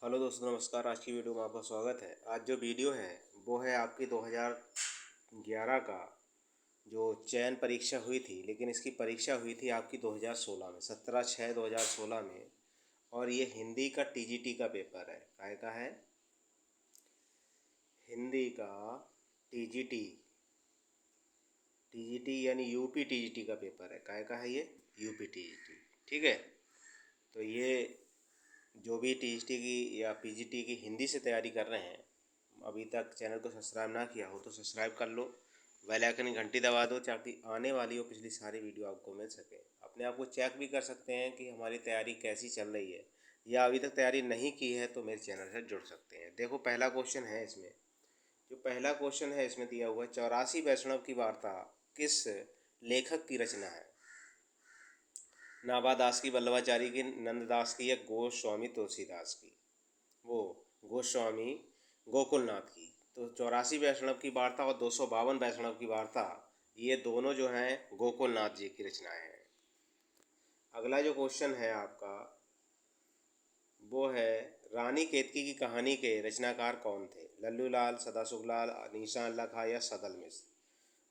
Hello दोस्तों, नमस्कार। आज की वीडियो में आपका स्वागत है। आज जो वीडियो है वो है आपकी 2011 का जो चयन परीक्षा हुई थी, लेकिन इसकी परीक्षा हुई थी आपकी 2016 में, 17/6/2016 में। और ये हिंदी का टीजीटी का पेपर है। काय का है? हिंदी का टीजीटी। टीजीटी यानी यूपी टीजीटी का पेपर है। काय का है ये? UP TGT. ठीक है। तो ये जो भी टीजीटी की या पीजीटी की हिंदी से तैयारी कर रहे हैं, अभी तक चैनल को सब्सक्राइब ना किया हो तो सब्सक्राइब कर लो, बेल आइकन की घंटी दबा दो ताकि आने वाली और पिछली सारी वीडियो आपको मिल सके। अपने आप को चेक भी कर सकते हैं कि हमारी तैयारी कैसी चल रही है, या अभी तक तैयारी नहीं की है तो मेरे चैनल से जुड़ सकते हैं। देखो, पहला क्वेश्चन है इसमें। जो पहला क्वेश्चन है इसमें दिया हुआ है, 84 वैष्णव की वार्ता किस लेखक की रचना है? नाभादास की, वल्लभाचारी की, नंददास की, या गोस्वामी तुलसीदास की? वो गोस्वामी गोकुलनाथ की। तो 84 वैष्णव की वार्ता और 252 वैष्णव की वार्ता, ये दोनों जो हैं गोकुलनाथ जी की रचनाएं हैं। अगला जो क्वेश्चन है आपका वो है, रानी केतकी की कहानी के रचनाकार कौन थे? लल्लू लाल, सदाशुभ लाल, निशान अल्लाह खां, या सदल मिश्र?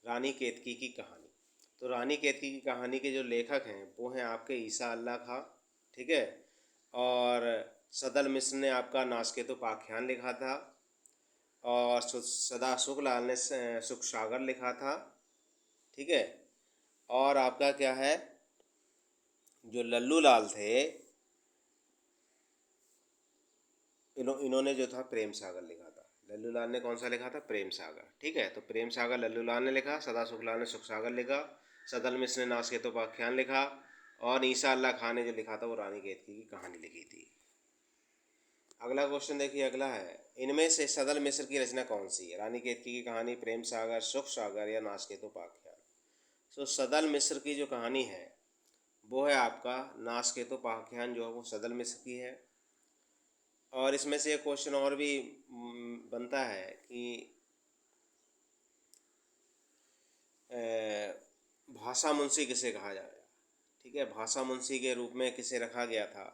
रानी केतकी की कहानी। तो रानी केतकी की कहानी के जो लेखक हैं वो हैं आपके ईसा अल्लाह खां। ठीक है। और सदल मिश्र ने आपका नासकेतु उपाख्यान लिखा था, और सदा शुक्लाल ने सुख सागर लिखा था। ठीक है। और आपका क्या है, जो लल्लू लाल थे, इन्होंने जो था प्रेम सागर लिखा था। लल्लू लाल ने कौन सा लिखा था? प्रेम सागर। ठीक है। तो प्रेम सागर लल्लू लाल ने लिखा, सदा शुक्लाल ने सुख सागर लिखा, सदल मिश्र ने नासकेतु उपाख्यान लिखा, और ईसा अल्लाह खां ने जो लिखा था वो रानी केतकी की कहानी लिखी थी। अगला क्वेश्चन देखिए, अगला है, इनमें से सदल मिश्र की रचना कौन सी है? रानी केतकी की कहानी, प्रेम सागर, सुख सागर, या नासकेतु उपाख्यान? तो सदल मिश्र की जो कहानी है वो है आपका नासकेतु उपाख्यान, जो है वो सदल मिश्र की है। और इसमें से एक क्वेश्चन और भी बनता है कि भाषा मुंशी किसे कहा जाएगा? ठीक है। भाषा मुंशी के रूप में किसे रखा गया था?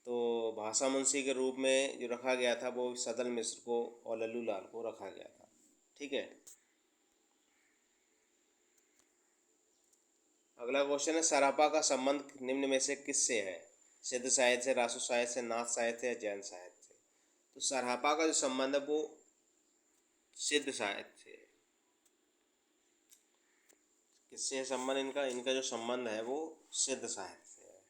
तो भाषा मुंशी के रूप में जो रखा गया था वो सदल मिश्र को और लल्लू लाल को रखा गया था। ठीक है। अगला क्वेश्चन है, सरापा का संबंध निम्न में से किससे है? सिद्ध साहित्य से, रासु साहित्य से, नाथ साहित्य से, या जैन साहित्य से? तो सरापा का जो संबंध है वो सिद्ध साहित्य से। किससे है संबंध इनका? इनका जो संबंध है वो सिद्ध साहित्य से है।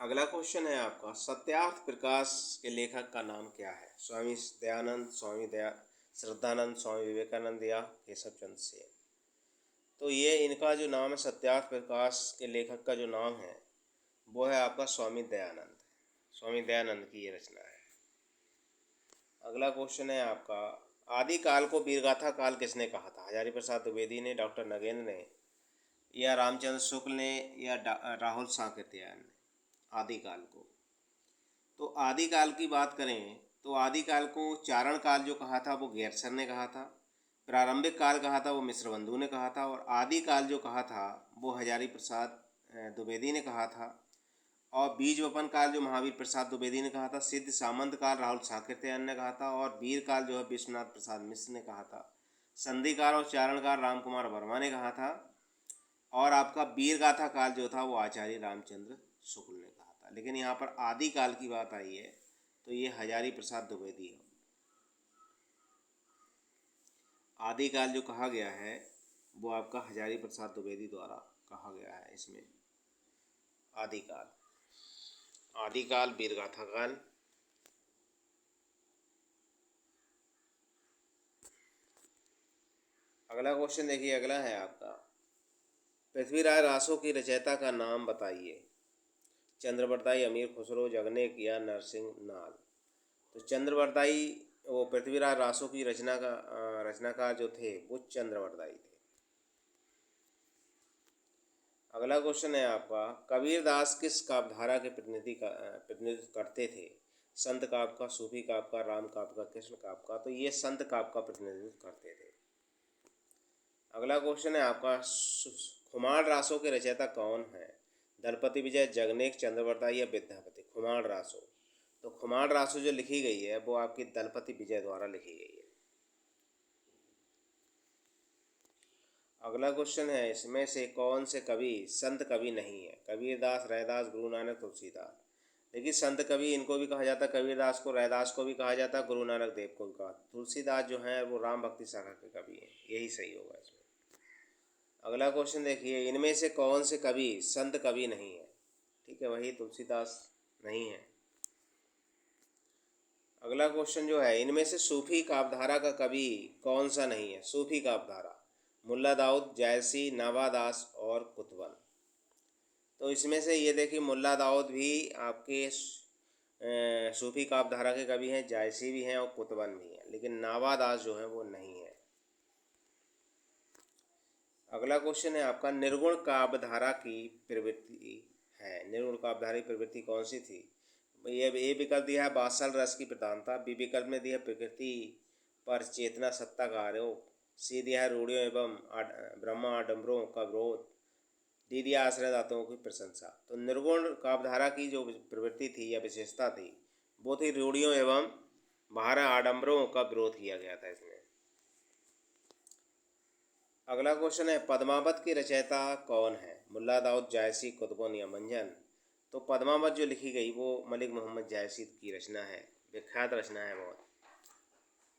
अगला क्वेश्चन है आपका, सत्यार्थ प्रकाश के लेखक का नाम क्या है? स्वामी दयानंद, श्रद्धानंद, स्वामी विवेकानंद, या केशव चंद्र सेन? तो ये इनका जो नाम है, सत्यार्थ प्रकाश के लेखक का जो नाम है वो है आपका स्वामी दयानंद। स्वामी दयानंद की ये रचना है। अगला क्वेश्चन है आपका, आदिकाल को वीरगाथा काल किसने कहा था? हजारी प्रसाद द्विवेदी ने, डॉक्टर नगेंद्र ने, या रामचंद्र शुक्ल ने, या राहुल साकृत्यायन ने? आदिकाल को। तो आदिकाल की बात करें तो आदिकाल को चारण काल जो कहा था वो गैरसर ने कहा था। प्रारंभिक काल कहा था वो मिश्रबंधु ने कहा था। और आदिकाल जो कहा था वो हजारी प्रसाद द्विवेदी ने कहा था। और बीज वपन काल जो महावीर प्रसाद द्विवेदी ने कहा था। सिद्ध सामंत काल राहुल साकृत्यायन ने कहा था। और वीर काल जो है विश्वनाथ प्रसाद मिश्र ने कहा था। संधि काल और चारण काल राम कुमार वर्मा ने कहा था। और आपका वीर गाथा काल जो था वो आचार्य रामचंद्र शुक्ल ने कहा था। लेकिन यहाँ पर आदिकाल की बात आई है तो ये हजारी प्रसाद द्विवेदी है। आदिकाल जो कहा गया है वो आपका हजारी प्रसाद द्विवेदी द्वारा कहा गया है इसमें। आदिकाल, आदिकाल, वीरगाथा काल। अगला क्वेश्चन देखिए, अगला है आपका, पृथ्वीराज रासो की रचयिता का नाम बताइए। चंद्रवरदाई, अमीर खुसरो, जगनेक, या नरसिंह नाल? तो चंद्रवरदाई, वो पृथ्वीराज रासो की रचनाकार जो थे वो चंद्रवरदाई थे। अगला क्वेश्चन है आपका, कबीरदास किस काव्यधारा के प्रतिनिधित्व करते थे? संत काव्य का, सूफी काव्य का, राम काव्य का, कृष्ण काव्य का? तो ये संत काव्य का प्रतिनिधित्व करते थे। अगला क्वेश्चन है आपका, खुमार रासों के रचयिता कौन है? दलपति विजय, जगनेक, चंद्रवरदाय या विद्यापति। खुमाण रासो, तो खुमाण रासो जो लिखी गई है वो आपकी दलपति विजय द्वारा लिखी गई है। अगला क्वेश्चन है, इसमें से कौन से कवि संत कवि नहीं है? कबीरदास, रैदास, गुरु नानक, तुलसीदास। देखिए संत कवि इनको भी कहा जाता है, कबीरदास को, रैदास को भी कहा जाता है, गुरु नानक देव को भी कहा। तुलसीदास जो हैं वो राम भक्ति शाखा के कवि हैं, यही सही होगा इसमें। अगला क्वेश्चन देखिए, इनमें से कौन से कवि संत कवि नहीं है? ठीक है, वही तुलसीदास नहीं है। अगला क्वेश्चन जो है, इनमें से सूफी काव्यधारा का कवि कौन सा नहीं है? सूफी काव्यधारा, मुल्ला दाऊद, जायसी, नावादास और कुतुबन। तो इसमें से ये देखिए मुल्ला दाऊद भी आपके सूफी काव्यधारा के कवि हैं, जायसी भी हैं और कुतुबन भी हैं, लेकिन नावादास जो है वो नहीं है। अगला क्वेश्चन है आपका, निर्गुण काव्यधारा की प्रवृत्ति है, निर्गुण काव्यधारा की प्रवृत्ति कौन सी थी? ये ए विकल्प दिया है वात्सल रस की प्रधानता, बी विकल्प में दिया है प्रकृति पर चेतना सत्ता का आरोप, सी दिया है रूढ़ियों एवं ब्रह्माडंबरों का विरोध, डी दिया आश्रय दाताओं की प्रशंसा। तो निर्गुण काव्यधारा की जो प्रवृत्ति थी या विशेषता थी वो थी रूढ़ियों एवं बाहर आडंबरों का विरोध किया गया था इसमें। अगला क्वेश्चन है, पद्मावत की रचयिता कौन है? मुल्ला दाऊद, जायसी, कुतुबन या मंजन। तो पद्मावत जो लिखी गई वो मलिक मोहम्मद जायसी की रचना है, विख्यात रचना है बहुत।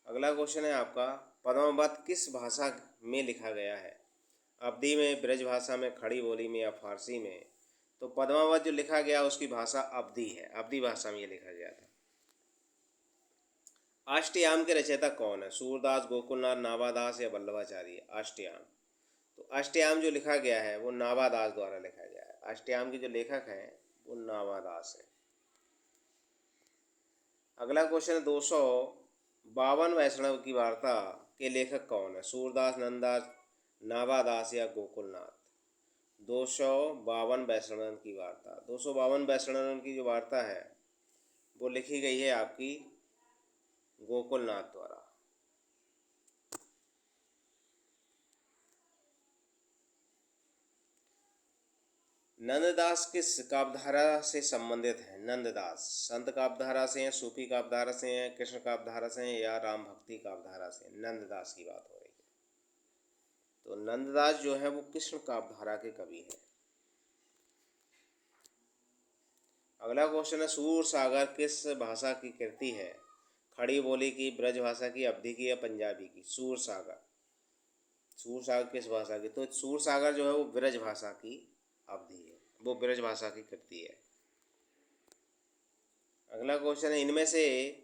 अगला क्वेश्चन है आपका, पद्मावत किस भाषा में लिखा गया है? अवधी में, ब्रज भाषा में, खड़ी बोली में या फारसी में? तो पद्मावत जो लिखा गया उसकी भाषा अवधी है, अवधी भाषा में ये लिखा गया था। अष्टयाम के रचयिता कौन है? सूरदास, गोकुलनाथ, नावादास या वल्लभाचार्य। अष्टयाम, तो अष्टयाम जो लिखा गया है वो नावादास द्वारा लिखा गया है। अष्टयाम के जो लेखक हैं वो नावादास है। अगला क्वेश्चन है, 252 वैष्णव की वार्ता के लेखक कौन है? सूरदास, नंददास, नावादास या गोकुलनाथ। 252 वैष्णव की वार्ता, 252 वैष्णव की जो वार्ता है वो लिखी गई है आपकी गोकुलनाथ द्वारा। नंददास किस काव्यधारा से संबंधित है? नंददास संत काव्यधारा से हैं, सूफी काव्यधारा से हैं, कृष्ण काव्यधारा से हैं या राम भक्ति काव्यधारा से? नंददास की बात हो रही है। तो नंददास जो है वो कृष्ण काव्यधारा के कवि हैं। अगला क्वेश्चन है, सूर सागर किस भाषा की कृति है? खड़ी बोली की, ब्रज भाषा की, अवधी की या पंजाबी की? सूर सागर, सूर सागर किस भाषा की? तो सूर सागर जो है वो ब्रज भाषा की अवधी है, वो ब्रज भाषा की कृति है। अगला क्वेश्चन है, इनमें से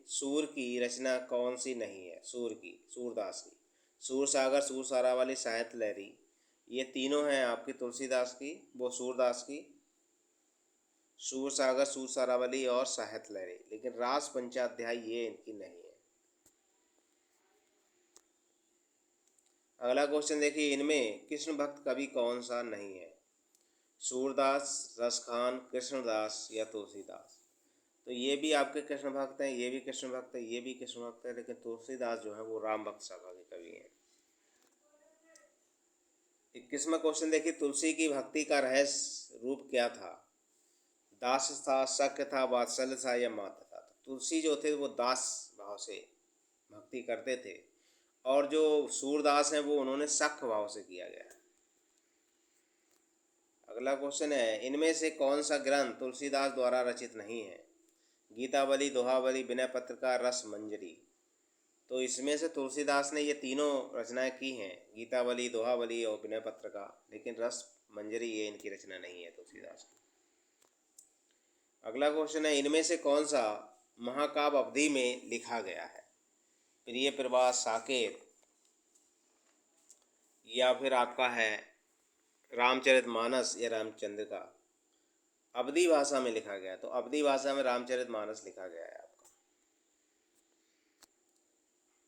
सूर की रचना कौन सी नहीं है? सूर की, सूरदास की। सूर सागर, सूर सारावली, साहित्य लहरी, ये तीनों हैं आपकी तुलसीदास की, वो सूरदास की। सूर सागर, सूर सारावली और साहित्य लहरी, लेकिन रास पंचाध्याय ये इनकी नहीं है। अगला क्वेश्चन देखिए, इनमें कृष्ण भक्त कवि कौन सा नहीं है? सूरदास, रसखान, कृष्णदास या तुलसीदास। तो ये भी आपके कृष्ण भक्त हैं, ये भी कृष्ण भक्त है, ये भी कृष्ण भक्त है, लेकिन तुलसीदास जो है वो राम भक्त शाखा के कवि हैं। 21वां क्वेश्चन देखिए, तुलसी की भक्ति का रहस्य रूप क्या था? दास था, शक्य था, वात्सल्य था या माता था? तो तुलसी जो थे वो दास भाव से भक्ति करते थे और जो सूरदास हैं वो उन्होंने सख्य भाव से किया गया। अगला क्वेश्चन है, इनमें से कौन सा ग्रंथ तुलसीदास द्वारा रचित नहीं है? गीतावली, दोहावली, विनय पत्रिका, रस मंजरी। तो इसमें से तुलसीदास ने ये तीनों रचनाएं की हैं, गीतावली, दोहावली और विनय पत्रिका, लेकिन रस मंजरी ये इनकी रचना नहीं है तुलसीदास की। अगला क्वेश्चन है, इनमें से कौन सा महाकाव्य अवधि में लिखा गया है? प्रिय प्रवास, साकेत या फिर आपका है रामचरितमानस या रामचंद्रिका। अवधी भाषा में लिखा गया, तो अवधी भाषा में रामचरितमानस लिखा गया है आपका।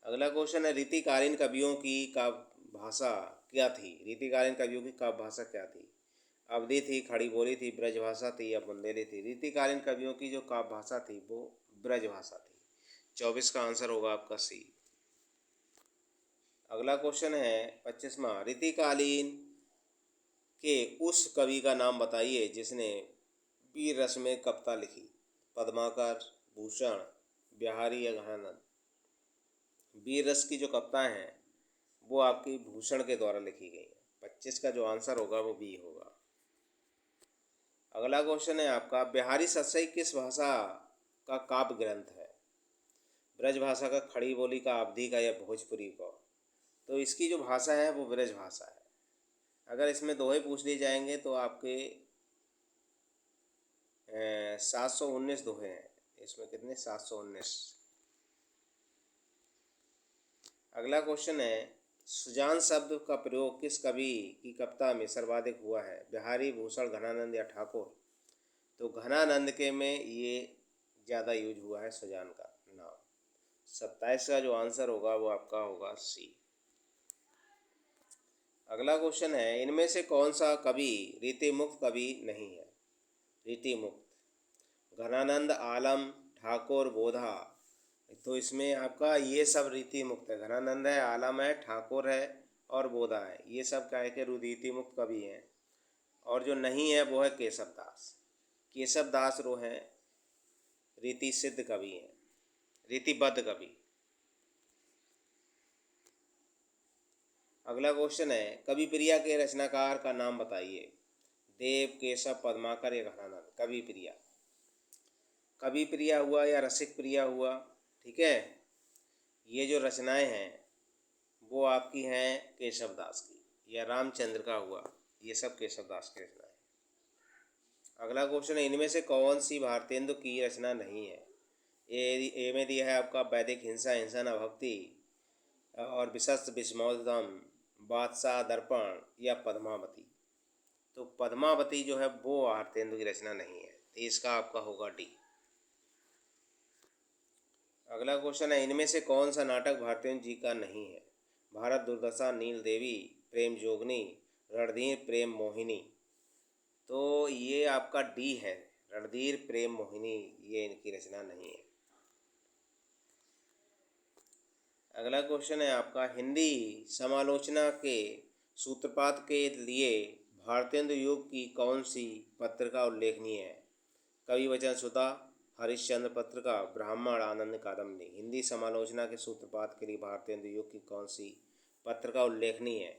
अगला क्वेश्चन है, रीतिकालीन कवियों की काव्य भाषा क्या थी? रीतिकालीन कवियों की काव्य भाषा क्या थी? अवधी थी, खड़ी बोली थी, ब्रज भाषा थी या बुंदेली थी? रीतिकालीन कवियों की जो काव्य भाषा थी वो ब्रज भाषा थी। 24 का आंसर होगा आपका सी। अगला क्वेश्चन है 25वां, रीतिकालीन कि उस कवि का नाम बताइए जिसने वीर रस में कविता लिखी। पद्माकर, भूषण, बिहारी या घनानंद। वीर रस की जो कविताएं हैं वो आपकी भूषण के द्वारा लिखी गई हैं। 25 का जो आंसर होगा वो बी होगा। अगला क्वेश्चन है आपका, बिहारी सतसई किस भाषा का काव्य ग्रंथ है? ब्रज भाषा का, खड़ी बोली का, अवधी का या भोजपुरी का? तो इसकी जो भाषा है वो ब्रज भाषा है। अगर इसमें दोहे पूछ लिए जाएंगे तो आपके 719 दोहे हैं। इसमें कितने? 719। अगला क्वेश्चन है, सुजान शब्द का प्रयोग किस कवि की कविता में सर्वाधिक हुआ है? बिहारी, भूषण, घनानंद या ठाकुर? तो घनानंद के में ये ज़्यादा यूज हुआ है सुजान का नाम। 27 का जो आंसर होगा वो आपका होगा सी। अगला क्वेश्चन है, इनमें से कौन सा कवि रीतिमुक्त कवि नहीं है? रीतिमुक्त घनानंद, आलम, ठाकुर, बोधा। तो इसमें आपका ये सब रीतिमुक्त है। घनानंद है, आलम है, ठाकुर है और बोधा है। ये सब क्या है कि रीतिमुक्त कवि हैं। और जो नहीं है वो है केशव दास। केशव दास जो हैं रीति सिद्ध कवि हैं, रीतिबद्ध कवि। अगला क्वेश्चन है, कवि प्रिया के रचनाकार का नाम बताइए? देव, केशव, पद्माकर या घनानंद? कवि प्रिया। कवि प्रिया हुआ या रसिक प्रिया हुआ, ठीक है, ये जो रचनाएं हैं वो आपकी हैं केशव दास की, या रामचंद्र का हुआ, ये सब केशव दास की रचना है। अगला क्वेश्चन है, इनमें से कौन सी भारतेंदु की रचना नहीं है? ए में दिया है आपका वैदिक हिंसा, हिंसा न भक्ति और विशस्त विस्मोदम, बादशाह, दर्पण या पद्मावती? तो पद्मावती जो है वो भारतेंदु की रचना नहीं है, तो इसका आपका होगा डी। अगला क्वेश्चन है, इनमें से कौन सा नाटक भारतेंदु जी का नहीं है? भारत दुर्दशा, नील देवी, प्रेम जोगनी, रणधीर प्रेम मोहिनी? तो ये आपका डी है, रणधीर प्रेम मोहिनी, ये इनकी रचना नहीं है। अगला क्वेश्चन है आपका, हिंदी समालोचना के सूत्रपात के लिए भारतेंदु युग की कौन सी पत्रिका उल्लेखनीय है? कवि वचन सुधा, हरिश्चंद्र पत्रिका, ब्राह्मण, आनंद कादम्बनी? हिंदी समालोचना के सूत्रपात के लिए भारतेंदु युग की कौन सी पत्रिका उल्लेखनीय है?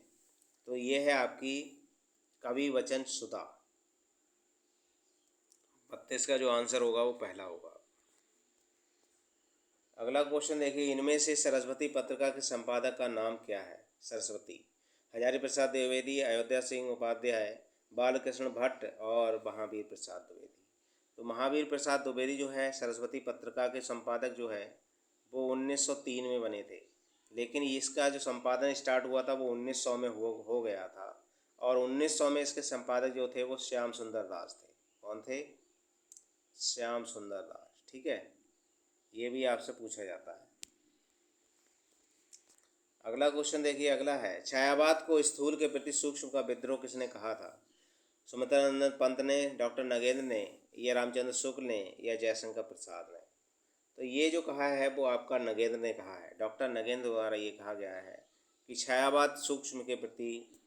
तो ये है आपकी कवि वचन सुधा। 32 का जो आंसर होगा वो पहला होगा। अगला क्वेश्चन देखिए, इनमें से सरस्वती पत्रिका के संपादक का नाम क्या है? सरस्वती हजारी प्रसाद द्विवेदी, अयोध्या सिंह उपाध्याय, बालकृष्ण भट्ट और महावीर प्रसाद द्विवेदी? तो महावीर प्रसाद द्विवेदी जो है सरस्वती पत्रिका के संपादक जो है वो 1903 में बने थे, लेकिन इसका जो संपादन स्टार्ट हुआ था वो 1900 में हो गया था। और 1900 में इसके संपादक जो थे वो श्याम सुंदर दास थे। कौन थे? श्याम सुंदर दास, ठीक है, ये भी आपसे पूछा जाता है। अगला क्वेश्चन देखिए, अगला है, छायावाद को स्थूल के प्रति सूक्ष्म का विद्रोह किसने कहा था? सुमित्रानंद पंत ने, डॉक्टर नगेंद्र ने, या रामचंद्र शुक्ल ने, या जयशंकर प्रसाद ने? तो ये जो कहा है वो आपका नगेंद्र ने कहा है। डॉक्टर नगेंद्र द्वारा ये कहा गया है कि छायावाद सूक्ष्म के प्रति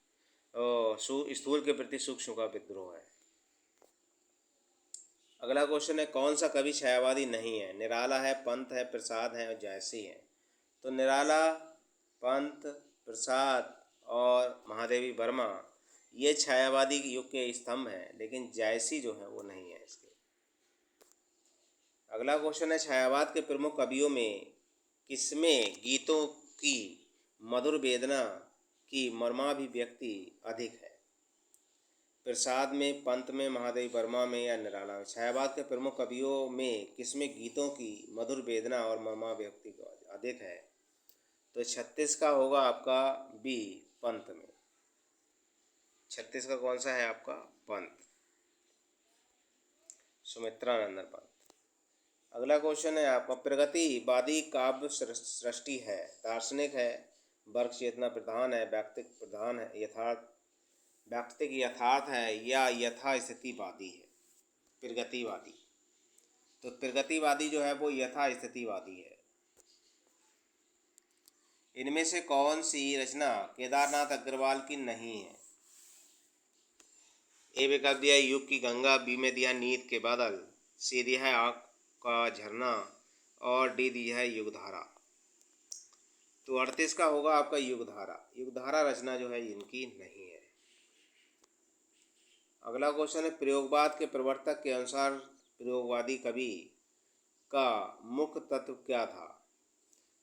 स्थूल के प्रति सूक्ष्म का विद्रोह है। अगला क्वेश्चन है, कौन सा कवि छायावादी नहीं है? निराला है, पंत है, प्रसाद है और जायसी है? तो निराला, पंत, प्रसाद और महादेवी वर्मा ये छायावादी युग के स्तंभ हैं, लेकिन जायसी जो है वो नहीं है इसके। अगला क्वेश्चन है, छायावाद के प्रमुख कवियों में किसमें गीतों की मधुर वेदना की मर्माभिव्यक्ति अधिक है? प्रसाद में, पंत में, महादेवी वर्मा में या निराला में? छायावाद के प्रमुख कवियों में किसमें गीतों की मधुर वेदना और मर्माभिव्यक्ति अधिक है? तो 36 का होगा आपका बी, पंत में। 36 का कौन सा है आपका? पंत, सुमित्रानंदन पंत। अगला क्वेश्चन है आपका, प्रगतिवादी काव्य सृष्टि है, दार्शनिक है, वर्ग चेतना प्रधान है, व्यक्तिक प्रधान है, व्यक्तिक यथार्थ है या यथास्थितिवादी है? प्रगतिवादी। तो प्रगतिवादी जो है वो यथास्थितिवादी है। इनमें से कौन सी रचना केदारनाथ अग्रवाल की नहीं है? ए विकल्प दिया है युग की गंगा, बी में दिया नींद के बादल, सी दिया है आग का झरना और डी दिया है युगधारा। तो 38 का होगा आपका युगधारा। युगधारा रचना जो है इनकी नहीं है। अगला क्वेश्चन है प्रयोगवाद के प्रवर्तक के अनुसार प्रयोगवादी कवि का मुख्य तत्व क्या था?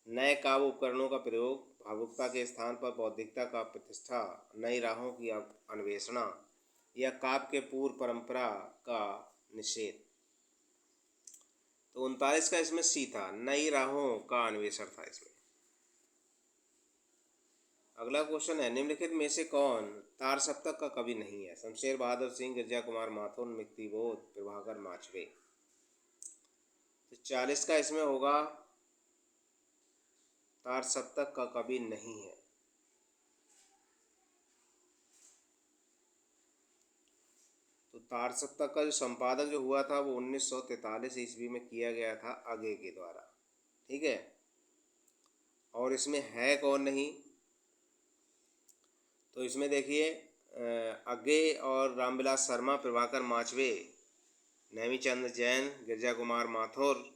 नए काव्य उपकरणों का प्रयोग, भावुकता के स्थान पर बौद्धिकता का प्रतिष्ठा, नई राहों की अन्वेषणा या काव्य के पूर्व परंपरा का निषेध। तो 39 का इसमें सी था, नई राहों का अन्वेषण था इसमें। अगला क्वेश्चन है निम्नलिखित में से कौन तार सप्तक का कवि नहीं है? शमशेर बहादुर सिंह, गिरजा कुमार माथुर, मुक्तिबोध, प्रभाकर माचवे। तो 40 का इसमें होगा तार सप्तक का कवि नहीं है। तो तार सप्तक का जो संपादक जो हुआ था वो 1943 ईस्वी में किया गया था आगे के द्वारा। ठीक है, और इसमें है कौन नहीं? तो इसमें देखिए अज्ञे और रामविलास शर्मा, प्रभाकर माचवे, नेमीचंद जैन, गिरजा कुमार माथुर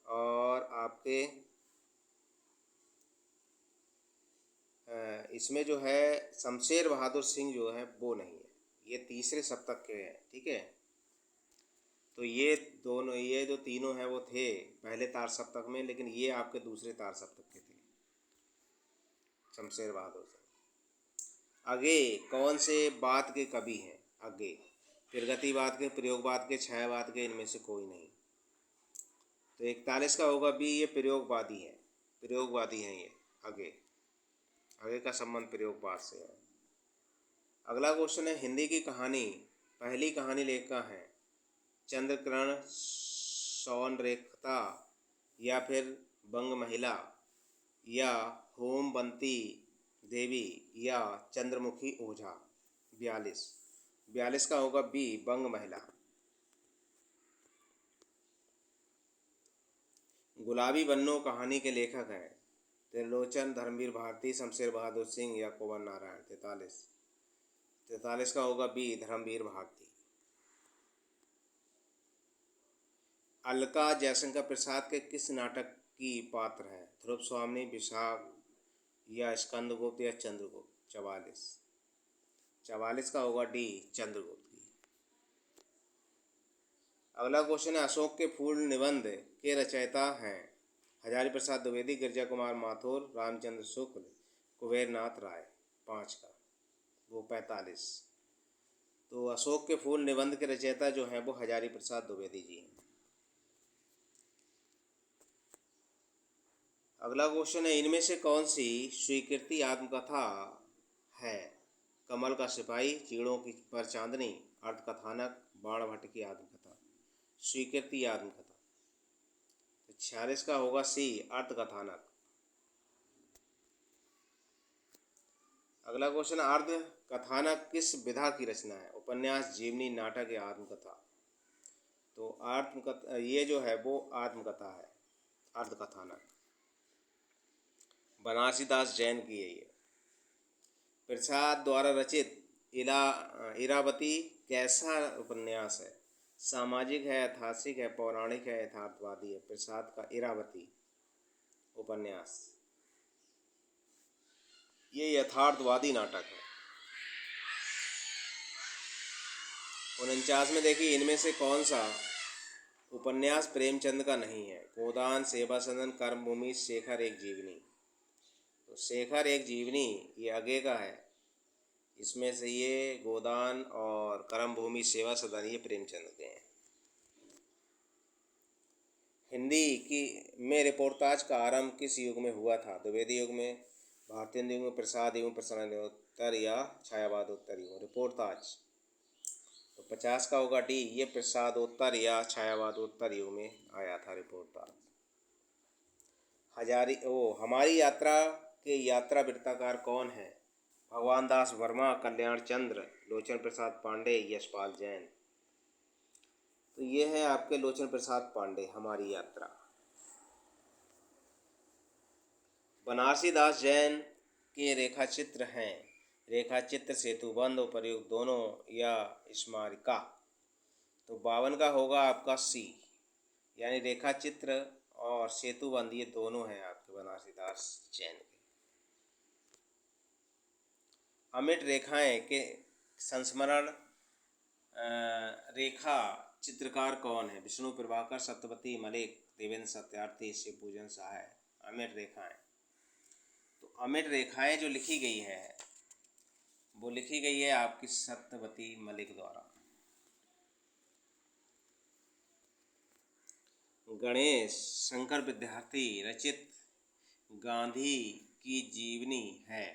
और आपके इसमें जो है शमशेर बहादुर सिंह जो है वो नहीं है, ये तीसरे सप्तक के हैं। ठीक है, तो ये दोनों, ये जो तीनों हैं वो थे पहले तार सप्तक में, लेकिन ये आपके दूसरे तार सप्तक के थे शमशेर बहादुर सिंह। आगे कौन से बात के कवि हैं? आगे प्रगतिवाद के, प्रयोगवाद के, छायावाद के, इनमें से कोई नहीं। तो 41 का होगा बी, ये प्रयोगवादी है, प्रयोगवादी हैं ये। आगे आगे का संबंध प्रयोगवाद से है। अगला क्वेश्चन है हिंदी की कहानी, पहली कहानी लेखिका है चंद्रकिरण सौनरेखा या फिर बंग महिला या होमवंती देवी या चंद्रमुखी ओझा। 42 का होगा बी, बंग महिला। गुलाबी बन्नो कहानी के लेखक हैं त्रिलोचन, धर्मवीर भारती, शमशेर बहादुर सिंह या कुंवर नारायण। 43 का होगा बी, धर्मवीर भारती। अलका जयशंकर प्रसाद के किस नाटक की पात्र है? ध्रुव स्वामिनी, विशाख या स्कंदगुप्त या चंद्रगुप्त। 44 का होगा डी, चंद्रगुप्त की। अगला क्वेश्चन है अशोक के फूल निबंध के रचयिता हैं हजारी प्रसाद द्विवेदी, गिरजा कुमार माथुर, रामचंद्र शुक्ल, कुबेरनाथ राय। 5 का वो 45। तो अशोक के फूल निबंध के रचयिता जो हैं वो हजारी प्रसाद द्विवेदी जी हैं। अगला क्वेश्चन है इनमें से कौन सी स्वीकृति आत्मकथा है? कमल का सिपाही, चीड़ों की पर चांदनी, अर्धकथानक, बाणभट्ट की आत्मकथा। स्वीकृति आत्मकथा। तो 46 का होगा सी, अर्धकथानक। अगला क्वेश्चन अर्धकथानक किस विधा की रचना है? उपन्यास, जीवनी, नाटक या आत्मकथा। तो आत्मकथा, ये जो है वो आत्मकथा है, अर्धकथानक। बनारसी दास जैन की है ये। प्रसाद द्वारा रचित इरावती कैसा उपन्यास है? सामाजिक है, ऐतिहासिक है, पौराणिक है, यथार्थवादी है। प्रसाद का इरावती उपन्यास ये यथार्थवादी नाटक है। 49 में देखिए इनमें से कौन सा उपन्यास प्रेमचंद का नहीं है? गोदान, सेवा सदन, कर्मभूमि, शेखर एक जीवनी। तो शेखर एक जीवनी ये आगे का है, इसमें से ये गोदान और कर्मभूमि, सेवा सदन ये प्रेमचंद के हैं। हिंदी की में रिपोर्टाज का आरंभ किस युग में हुआ था? द्विवेदी युग में, भारतीय युग में, प्रसाद युग, प्रसादोत्तर या छायावादोत्तर युग। रिपोर्टाज तो 50 का होगा डी, ये प्रसादोत्तर या छायावादोत्तर युग में आया था रिपोर्टाज। हमारी यात्रा के यात्रा वृत्ताकार कौन है? भगवान दास वर्मा, कल्याण चंद्र, लोचन प्रसाद पांडे, यशपाल जैन। तो ये है आपके लोचन प्रसाद पांडे, हमारी यात्रा। बनारसी दास जैन के रेखाचित्र हैं रेखा चित्र सेतुबंध उपर्युक्त दोनों या स्मारिका। तो 52 का होगा आपका सी, यानी रेखा चित्र और सेतुबंध ये दोनों हैं आपके बनारसी दास जैन के। अमिट रेखाएं के संस्मरण रेखा चित्रकार कौन है? विष्णु प्रभाकर, सत्यवती मलिक, देवेंद्र सत्यार्थी, शिव पूजन सहाय। अमिट रेखाएं, तो अमिट रेखाएं जो लिखी गई है वो लिखी गई है आपकी सत्यवती मलिक द्वारा। गणेश शंकर विद्यार्थी रचित गांधी की जीवनी है।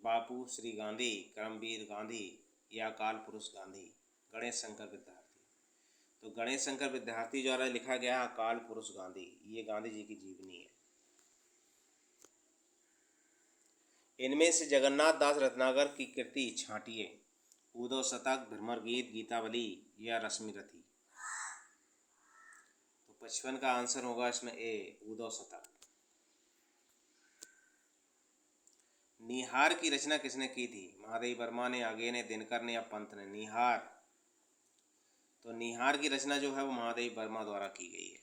बापू श्री गांधी, करमवीर गांधी या काल पुरुष गांधी। गणेश शंकर विद्यार्थी, तो गणेश शंकर विद्यार्थी द्वारा लिखा गया काल पुरुष गांधी, ये गांधी जी की जीवनी है। इनमें से जगन्नाथ दास रत्नाकर की कृति छांटिए। उदो शतक, भ्रमर गीत, गीतावली या रश्मिरथी। तो 55 का आंसर होगा इसमें ए, उदो शतक। निहार की रचना किसने की थी? महादेवी वर्मा ने, आगे ने, दिनकर ने या पंत ने। निहार, तो निहार की रचना जो है वो महादेवी वर्मा द्वारा की गई है।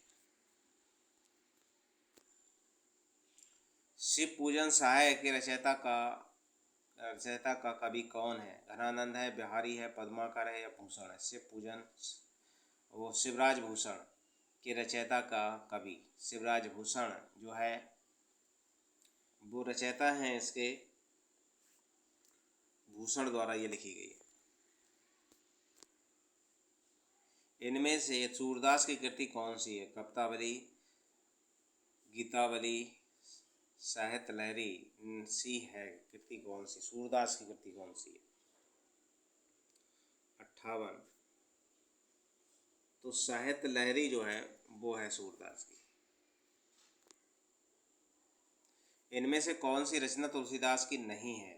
शिव पूजन सहाय के रचयिता का कवि कौन है? घनानंद है, बिहारी है, पद्माकर है या भूषण है। शिव पूजन वो शिवराज भूषण के रचयिता का कवि शिवराज भूषण जो है वो रचयिता हैं इसके, भूषण द्वारा ये लिखी गई है। इनमें से सूरदास की कृति कौन सी है? कवितावली, गीतावली, साहित्य लहरी। सी है कृति कौन सी? सूरदास की कृति कौन सी है? 58। तो साहित्य लहरी जो है वो है सूरदास की। इनमें से कौन सी रचना तुलसीदास की नहीं है?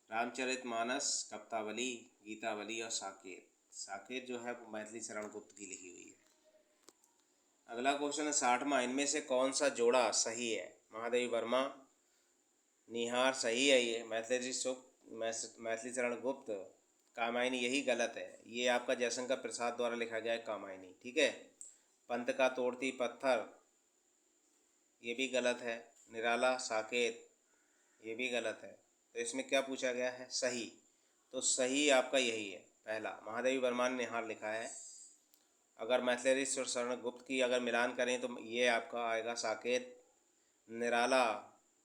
रामचरितमानस, कवितावली, गीतावली और साकेत। साकेत जो है वो मैथिली शरण गुप्त की लिखी हुई है। अगला क्वेश्चन है 60वां। इनमें से कौन सा जोड़ा सही है? महादेवी वर्मा, निहार सही है ये, मैथिली शरण गुप्त, कामायनी यही गलत है। ये आपका जयशंकर प्रसाद द्वारा लिखा गया है कामायनी, ठीक है। पंत का तोड़ती पत्थर ये भी गलत है। निराला, साकेत ये भी गलत है। तो इसमें क्या पूछा गया है? सही। तो सही आपका यही है पहला, महादेवी वर्मा ने निहार लिखा है। अगर मैथिली शरण गुप्त की अगर मिलान करें तो ये आपका आएगा साकेत, निराला,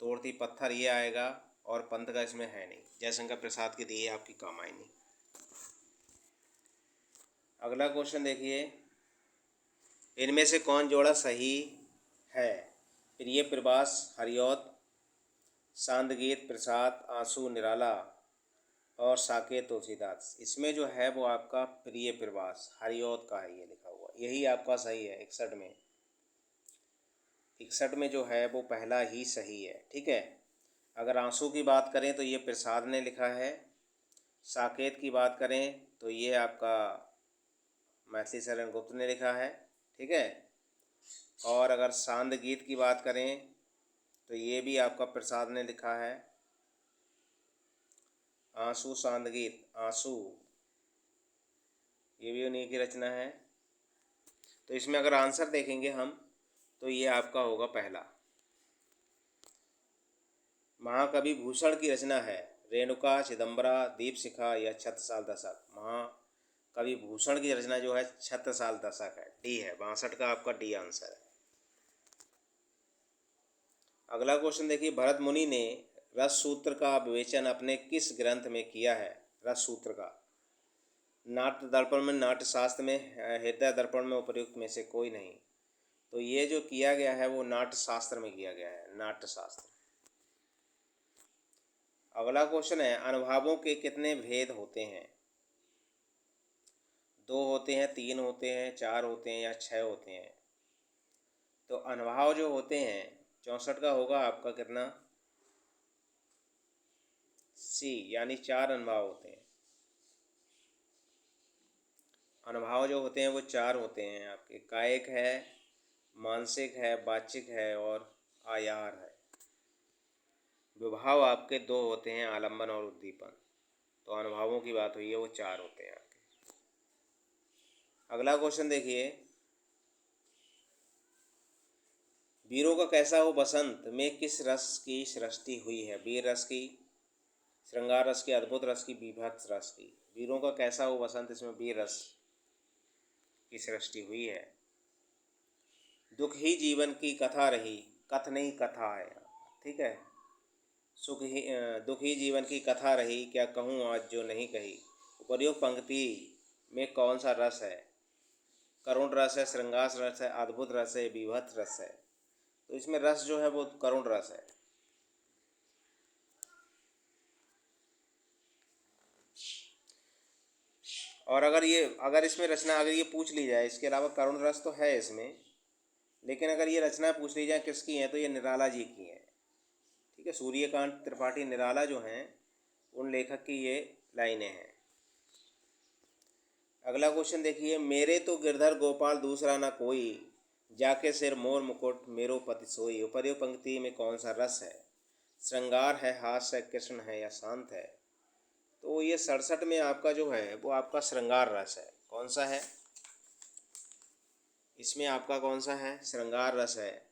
तोड़ती पत्थर ये आएगा, और पंत का इसमें है नहीं। जयशंकर प्रसाद की दी है आपकी कामायनी। अगला क्वेश्चन देखिए, इनमें से कौन जोड़ा सही है? प्रिय प्रवास, हरिऔध, सांदगीत, प्रसाद, आंसू, निराला और साकेत तुलसीदास। इसमें जो है वो आपका प्रिय प्रवास हरिऔध का है, ये लिखा हुआ, यही आपका सही है। 61 में जो है वो पहला ही सही है, ठीक है। अगर आंसू की बात करें तो ये प्रसाद ने लिखा है। साकेत की बात करें तो ये आपका मैथिली शरण गुप्त ने लिखा है, ठीक है। और अगर सांद गीत की बात करें तो ये भी आपका प्रसाद ने लिखा है। आंसू, सांद गीत, आंसू ये भी उन्हीं की रचना है। तो इसमें अगर आंसर देखेंगे हम तो ये आपका होगा पहला। महाकवि भूषण की रचना है रेणुका, चिदंबरा, दीपशिखा या छत्रसाल दशक। महाकवि भूषण की रचना जो है छत्रसाल दशक है, डी है। 62 का आपका डी आंसर है। अगला क्वेश्चन देखिए, भरत मुनि ने रस सूत्र का विवेचन अपने किस ग्रंथ में किया है? रस सूत्र का नाट्य दर्पण में, नाट्य शास्त्र में, हृदय दर्पण में, उपर्युक्त में से कोई नहीं। तो ये जो किया गया है वो नाट्य शास्त्र में किया गया है, नाट्य शास्त्र। अगला क्वेश्चन है, अनुभावों के कितने भेद होते हैं? 2 होते हैं, 3 होते हैं, 4 होते हैं या 6 होते हैं? तो अनुभाव जो होते हैं 64 का होगा आपका कितना? सी, यानी 4 अनुभाव होते हैं। अनुभाव जो होते हैं वो 4 होते हैं आपके, कायिक है, मानसिक है, वाचिक है और आयार है। विभाव आपके दो होते हैं, आलंबन और उद्दीपन। तो अनुभावों की बात हुई है, वो 4 होते हैं आपके। अगला क्वेश्चन देखिए, वीरों का कैसा हो बसंत में किस रस की सृष्टि हुई है? वीर रस की, श्रृंगार रस की, अद्भुत रस की, बीभत्स रस की। वीरों का कैसा हो बसंत, इसमें वीर रस की सृष्टि हुई है। दुख ही जीवन की कथा रही, कथ नहीं कथा है, ठीक है। दुख ही जीवन की कथा रही, क्या कहूँ आज जो नहीं कही। उपर्युक्त पंक्ति में कौन सा रस है? करुण रस है, श्रृंगार रस है, अद्भुत रस है, बीभत्स रस है। तो इसमें रस जो है वो करुण रस है। और अगर इसमें रचना अगर ये पूछ ली जाए, इसके अलावा करुण रस तो है इसमें, लेकिन अगर ये रचना पूछ ली जाए किसकी हैं, तो ये निराला जी की हैं, ठीक है। सूर्यकांत त्रिपाठी निराला जो हैं, उन लेखक की ये लाइनें हैं। अगला क्वेश्चन देखिए, मेरे तो गिरधर गोपाल दूसरा ना कोई, जाके सिर मोर मुकुट मेरो पति सोई। उपर्युक्त पंक्ति में कौन सा रस है? श्रृंगार है, हास्य है, कृष्ण है या शांत है? तो ये 67 में आपका जो है वो आपका श्रृंगार रस है। कौन सा है इसमें? आपका कौन सा है? श्रृंगार रस है।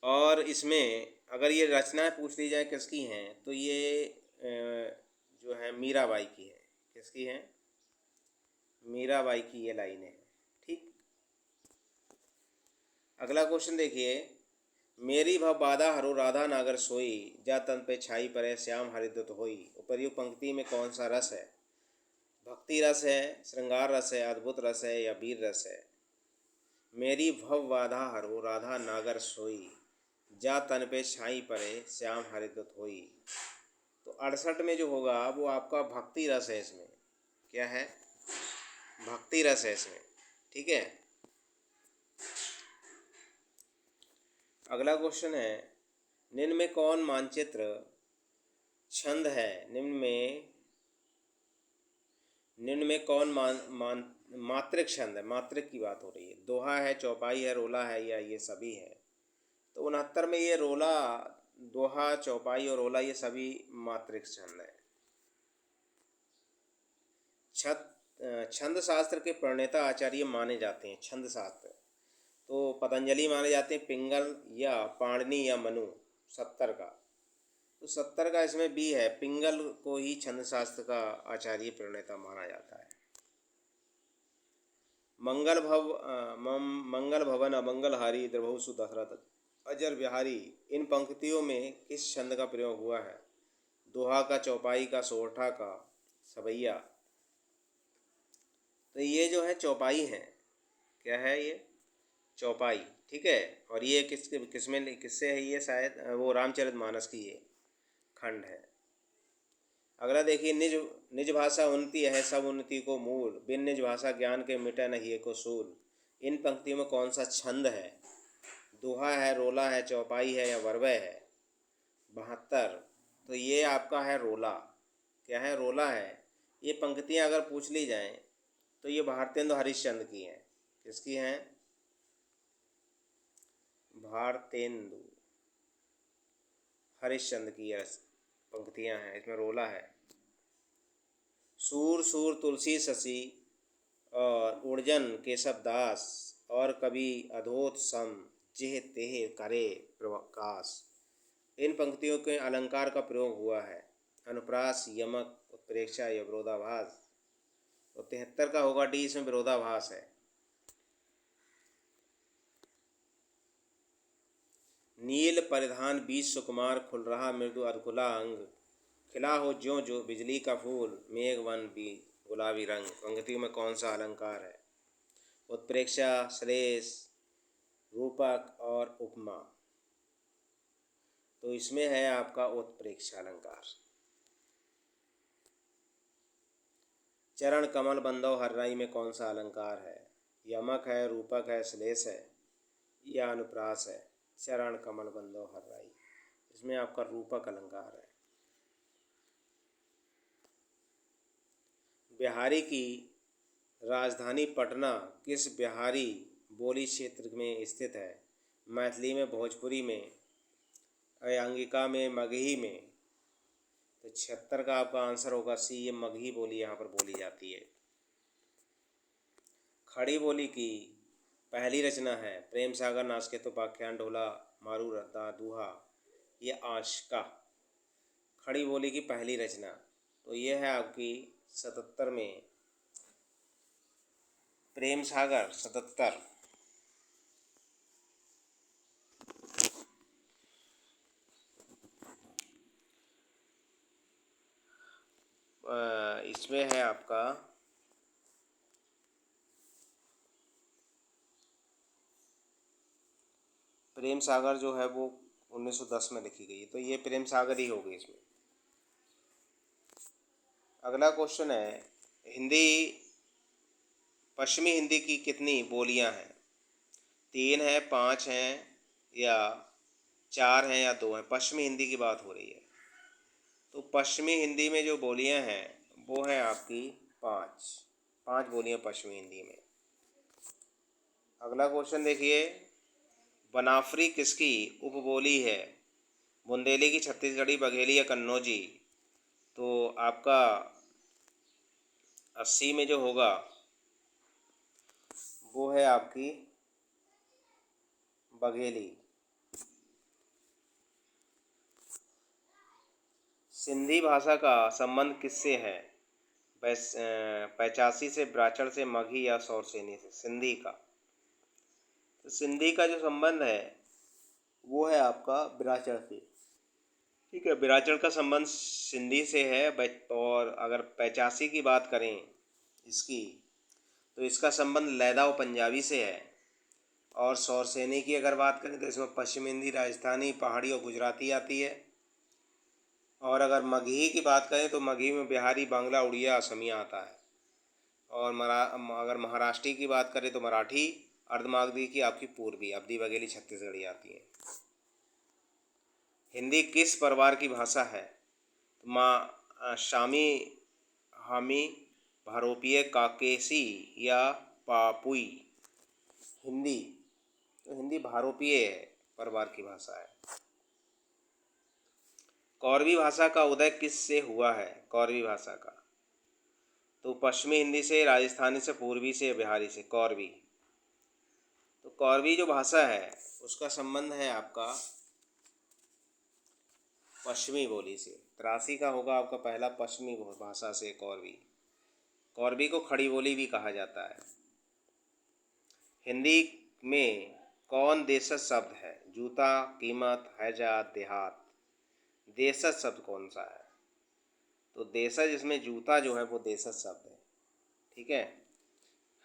और इसमें अगर ये रचनाएं पूछ ली जाए किसकी हैं, तो ये जो है मीराबाई की है। किसकी है? मीराबाई की ये लाइनें हैं, ठीक। अगला क्वेश्चन देखिए, मेरी भव बाधा हरो राधा नागर सोई, जा तन पे छाई परे श्याम हरिद्युत होई। उपर्युक्त पंक्ति में कौन सा रस है? भक्ति रस है, श्रृंगार रस है, अद्भुत रस है या वीर रस है? मेरी भव बाधा हरो राधा नागर सोई, जा तन पे छाई परे श्याम हरिद्युत होई। तो 68 में जो होगा वो आपका भक्ति रस है। इसमें क्या है? भक्ति रस है इसमें, ठीक है। अगला क्वेश्चन है, निम्न में कौन मानचित्र छंद है? निम्न में कौन मात्रिक छंद है? मात्रिक की बात हो रही है। दोहा है, चौपाई है, रोला है या ये सभी है? तो 69 में ये रोला, दोहा, चौपाई और रोला ये सभी मात्रिक छंद है। छंद शास्त्र के प्रणेता आचार्य माने जाते हैं। छंद शास्त्र तो पतंजलि माने जाते हैं, पिंगल या पाणिनि या मनु। 70 का, तो 70 का इसमें बी है, पिंगल को ही छंद शास्त्र का आचार्य प्रणेता माना जाता है। मंगल भवन अमंगलहारी द्रभु सुदशरथ अजर बिहारी। इन पंक्तियों में किस छंद का प्रयोग हुआ है? दोहा का, चौपाई का, सोरठा का, सवैया। तो ये जो है चौपाई है। क्या है ये? चौपाई, ठीक है। और ये किससे है? ये शायद वो रामचरितमानस की ये खंड है। अगला देखिए, निज भाषा उन्नति है सब उन्नति को मूल, बिन निज भाषा ज्ञान के मिटे नहीं को सूल। इन पंक्तियों में कौन सा छंद है? दोहा है, रोला है, चौपाई है या वरवय है? 72, तो ये आपका है रोला। क्या है? रोला है। ये पंक्तियाँ अगर पूछ ली जाएं तो ये भारतेंदु हरिश्चंद्र की हैं। किसकी हैं? भारतेंदु हरिश्चंद्र की पंक्तियाँ हैं। इसमें रोला है। सूर सूर तुलसी शशि और उर्जन केशव दास और कवि अधोत सम जेह तेह करे प्रकाश। इन पंक्तियों के अलंकार का प्रयोग हुआ है। अनुप्रास, यमक, उत्प्रेक्षा या विरोधाभास। तो 73 का होगा डी, इसमें विरोधाभास है। नील परिधान बीच सुकुमार, खुल रहा मृदु अधकुला अंग, खिला हो ज्यों जो बिजली का फूल, मेघ वन भी गुलाबी रंग। पंक्तियों में कौन सा अलंकार है? उत्प्रेक्षा, श्लेष, रूपक और उपमा। तो इसमें है आपका उत्प्रेक्षा अलंकार। चरण कमल बंदो हर्राई में कौन सा अलंकार है? यमक है, रूपक है, श्लेष है या अनुप्रास है? चरण कमल बंदो हर्राई, इसमें आपका रूपक अलंकार है। बिहारी की राजधानी पटना किस बिहारी बोली क्षेत्र में स्थित है? मैथिली में, भोजपुरी में, अयांगिका में, मगही में। तो 76 का आपका आंसर होगा सी, ये मगही बोली यहाँ पर बोली जाती है। खड़ी बोली की पहली रचना है प्रेम सागर नाचकेतु पाख्यान ढोला मारू रद्दा दूहा, ये आशिका खड़ी बोली की पहली रचना। तो ये है आपकी 77 में प्रेम सागर 77। इसमें है आपका प्रेम सागर जो है वो 1910 में लिखी गई है, तो ये प्रेम सागर ही होगी इसमें। अगला क्वेश्चन है हिंदी, पश्चिमी हिंदी की कितनी बोलियां हैं? 3 हैं, 5 हैं, या 4 हैं, या 2 हैं? पश्चिमी हिंदी की बात हो रही है। तो पश्चिमी हिंदी में जो बोलियां हैं वो हैं आपकी 5 बोलियां पश्चिमी हिंदी में। अगला क्वेश्चन देखिए, बनाफरी किसकी उपबोली है? बुंदेली की, छत्तीसगढ़ी, बघेली, या कन्नौजी? तो आपका 80 में जो होगा वो है आपकी बघेली। सिंधी भाषा का संबंध किससे है? 85 से, ब्राचड़ से, मगही या सौरसेनी से? सिंधी का, तो सिंधी का जो संबंध है वो है आपका विराचड़ से। ठीक है, विराचड़ का संबंध सिंधी से है। और अगर 85 की बात करें इसकी, तो इसका संबंध लैदा और पंजाबी से है। और सौरसेनी की अगर बात करें तो इसमें पश्चिम हिंदी, राजस्थानी, पहाड़ी और गुजराती आती है। और अगर मगही की बात करें तो मगही में बिहारी, बांग्ला, उड़िया, असमिया आता है। और अगर महाराष्ट्री की बात करें तो मराठी, अर्धमागधी की आपकी पूर्वी, अवधी, बघेली, छत्तीसगढ़ी आती है। हिंदी किस परिवार की भाषा है? शामी, हामी, भारोपीय, काकेसी, या पापुई? हिंदी, तो हिंदी भारोपीय परिवार की भाषा है। कौरवी भाषा का उदय किस से हुआ है? कौरवी भाषा का, तो पश्चिमी हिंदी से, राजस्थानी से, पूर्वी से, बिहारी से? कौरवी, तो कौरवी जो भाषा है उसका संबंध है आपका पश्चिमी बोली से। 83 का होगा आपका पहला पश्चिमी भाषा से कौरवी। कौरवी को खड़ी बोली भी कहा जाता है। हिंदी में कौन देशज शब्द है? जूता, कीमत, हैजा, देहात? देशज शब्द कौन सा है? तो देशज, इसमें जूता जो है वो देशज शब्द है। ठीक है,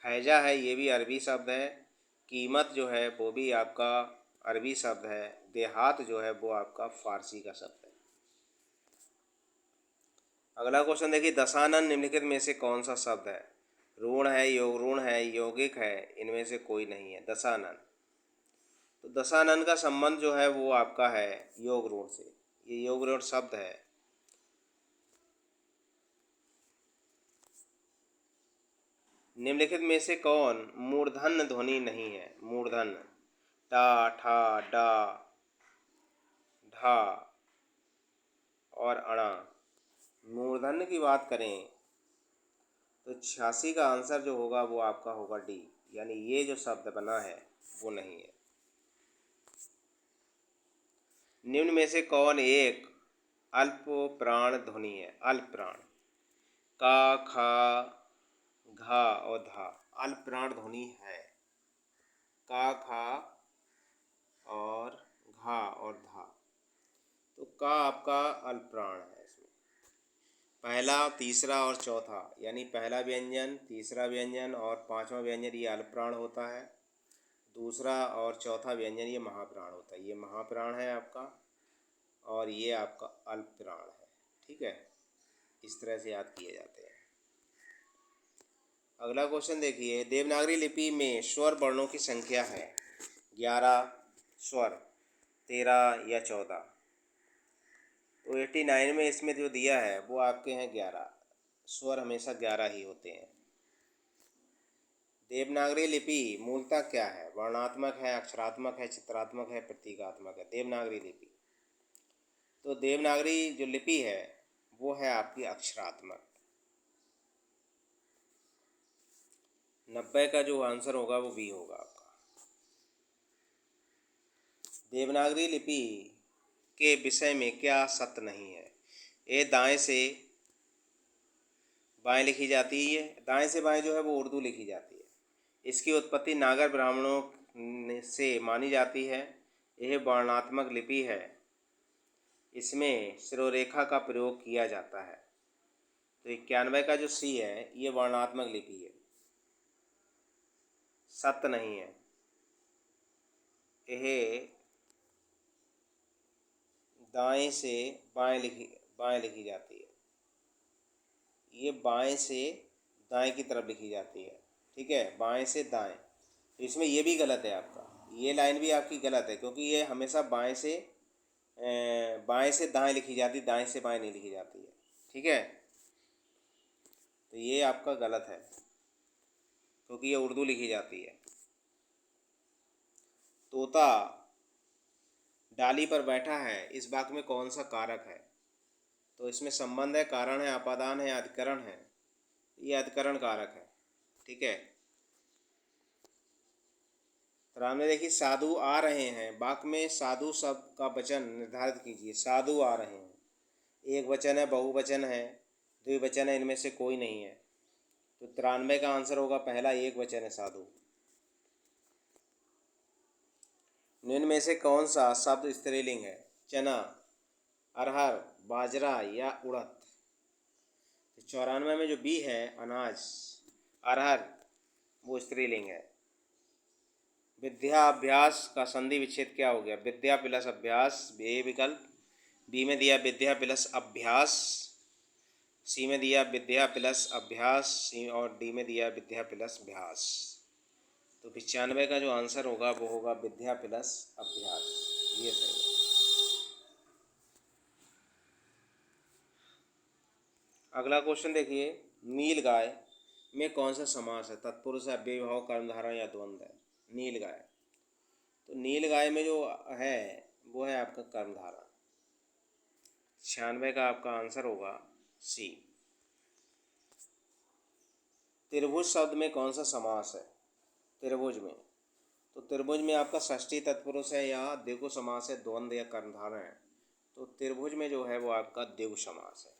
हैजा है ये भी अरबी शब्द है। कीमत जो है वो भी आपका अरबी शब्द है। देहात जो है वो आपका फारसी का शब्द है। अगला क्वेश्चन देखिए, दशानन निम्नलिखित में से कौन सा शब्द है? ऋण है, योग ऋण है, यौगिक है, इनमें से कोई नहीं है। दशानन, तो दशानन का संबंध जो है वो आपका है योग ऋण से। ये योग ऋण शब्द है। निम्नलिखित में से कौन मूर्धन्य ध्वनि नहीं है? मूर्धन्य, टा, ठा, डा, ढा और अणा। मूर्धन्य की बात करें तो 86 का आंसर जो होगा वो आपका होगा डी, यानी ये जो शब्द बना है वो नहीं है। निम्न में से कौन एक अल्प प्राण ध्वनि है? अल्प प्राण, का, खा, घा और धा अल्प प्राण ध्वनि है। का, खा और घा और धा, तो का आपका अल्प प्राण है। इसमें पहला, तीसरा और चौथा, यानी पहला व्यंजन, तीसरा व्यंजन और पांचवा व्यंजन ये अल्प प्राण होता है। दूसरा और चौथा व्यंजन ये महाप्राण होता है। ये महाप्राण है आपका और ये आपका अल्प प्राण है। ठीक है, इस तरह से याद किए जाते हैं। अगला क्वेश्चन देखिए, देवनागरी लिपि में स्वर वर्णों की संख्या है 11 स्वर, 13 या 14? तो 89 में इसमें जो दिया है वो आपके हैं 11 स्वर, हमेशा 11 ही होते हैं। देवनागरी लिपि मूलतः क्या है? वर्णात्मक है, अक्षरात्मक है, चित्रात्मक है, प्रतीकात्मक है? देवनागरी लिपि तो देवनागरी जो लिपि है वो है आपकी अक्षरात्मक। 90 का जो आंसर होगा वो बी होगा आपका। देवनागरी लिपि के विषय में क्या सत्य नहीं है? ये दाएं से बाएं लिखी जाती है, दाएं से बाएं जो है वो उर्दू लिखी जाती है। इसकी उत्पत्ति नागर ब्राह्मणों से मानी जाती है। यह वर्णात्मक लिपि है, इसमें शिरोरेखा का प्रयोग किया जाता है। तो 91 का जो सी है ये वर्णात्मक लिपि है, सत्य नहीं है। यह दाएं से बाएं लिखी जाती है, ये बाएं से दाएं की तरफ लिखी जाती है, ठीक है, बाएं से दाएं। तो इसमें ये भी गलत है आपका, ये लाइन भी आपकी गलत है, क्योंकि ये हमेशा बाएं से दाएं लिखी जाती, दाएं से बाएं नहीं लिखी जाती है, ठीक है। तो ये आपका गलत है, क्योंकि ये उर्दू लिखी जाती है। तोता डाली पर बैठा है, इस वाक्य में कौन सा कारक है? तो इसमें संबंध है, कारण है, अपादान है, अधिकरण है। ये अधिकरण कारक है, ठीक है। तो हमने देखी साधु आ रहे हैं, वाक्य में साधु शब्द का वचन निर्धारित कीजिए। साधु आ रहे हैं, एक वचन है, बहुवचन है, द्विवचन है, इनमें से कोई नहीं है। तो 93 का आंसर होगा पहला, एक वचन है साधु। निम्न में से कौन सा शब्द स्त्रीलिंग है? चना, अरहर, बाजरा या उड़द? तो 94 में जो बी है अनाज, अरहर, वो स्त्रीलिंग है। विद्या अभ्यास का संधि विच्छेद क्या हो गया? विद्या प्लस अभ्यास, ए विकल्प। बी में दिया विद्या प्लस अभ्यास, सी में दिया विद्या प्लस अभ्यास, सी और डी में दिया विद्या प्लस अभ्यास। तो 95 का जो आंसर होगा वो होगा विद्या प्लस अभ्यास, ये सही है। अगला क्वेश्चन देखिए, नीलगाय में कौन सा समास है? तत्पुरुष है, अव्ययीभाव, कर्मधारय या द्वंद्व है? नीलगाय, तो नीलगाय में जो है वो है आपका कर्मधारय। 96 का आपका आंसर होगा सी। त्रिभुज शब्द में कौन सा समास है? त्रिभुज में, तो त्रिभुज में आपका षष्ठी तत्पुरुष है या द्विगु समास है, द्वंद्व या कर्मधारय है? तो त्रिभुज में जो है वो आपका द्विगु समास है।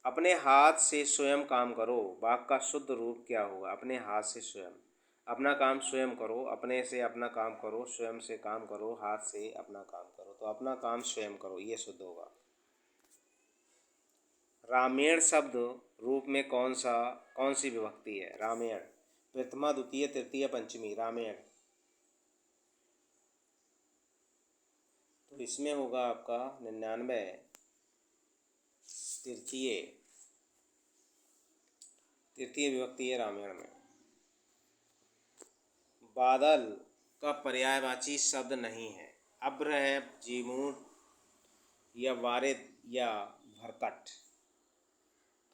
अपने हाथ से स्वयं काम करो, वाक्य का शुद्ध रूप क्या होगा? अपने हाथ से स्वयं, अपना काम स्वयं करो, अपने से अपना काम करो, स्वयं से काम करो, हाथ से अपना काम करो। तो अपना काम स्वयं करो, ये शुद्ध होगा। रामेण शब्द रूप में कौन सी विभक्ति है? रामेण, प्रथमा, द्वितीय, तृतीय, पंचमी, रामेण। तो इसमें होगा आपका 99, तृतीय विभक्ति है रामायण में। बादल का पर्यायवाची शब्द नहीं है, अब्र है, जीमूट या वारिद या भरकट?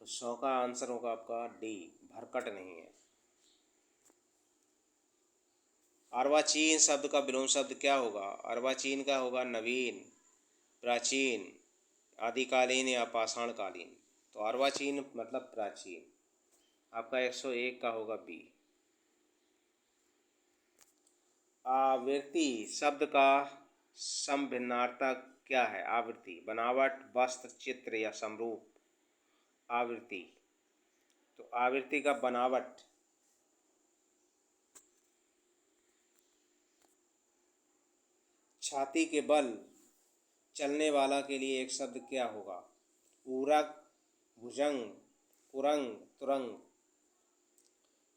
तो 100 का आंसर होगा आपका डी, भरकट नहीं है। अर्वाचीन शब्द का विलोम शब्द क्या होगा? अर्वाचीन का होगा नवीन, प्राचीन, आदिकालीन या पाषाणकालीन? तो अर्वाचीन मतलब प्राचीन, आपका 101 का होगा बी। आवृत्ति शब्द का समभिन्नार्थक क्या है? आवृत्ति, बनावट, वस्त्र, चित्र या समरूप? आवृत्ति, तो आवृत्ति का बनावट। छाती के बल चलने वाला के लिए एक शब्द क्या होगा? ऊरक, भुजंग, कुरंग, तुरंग?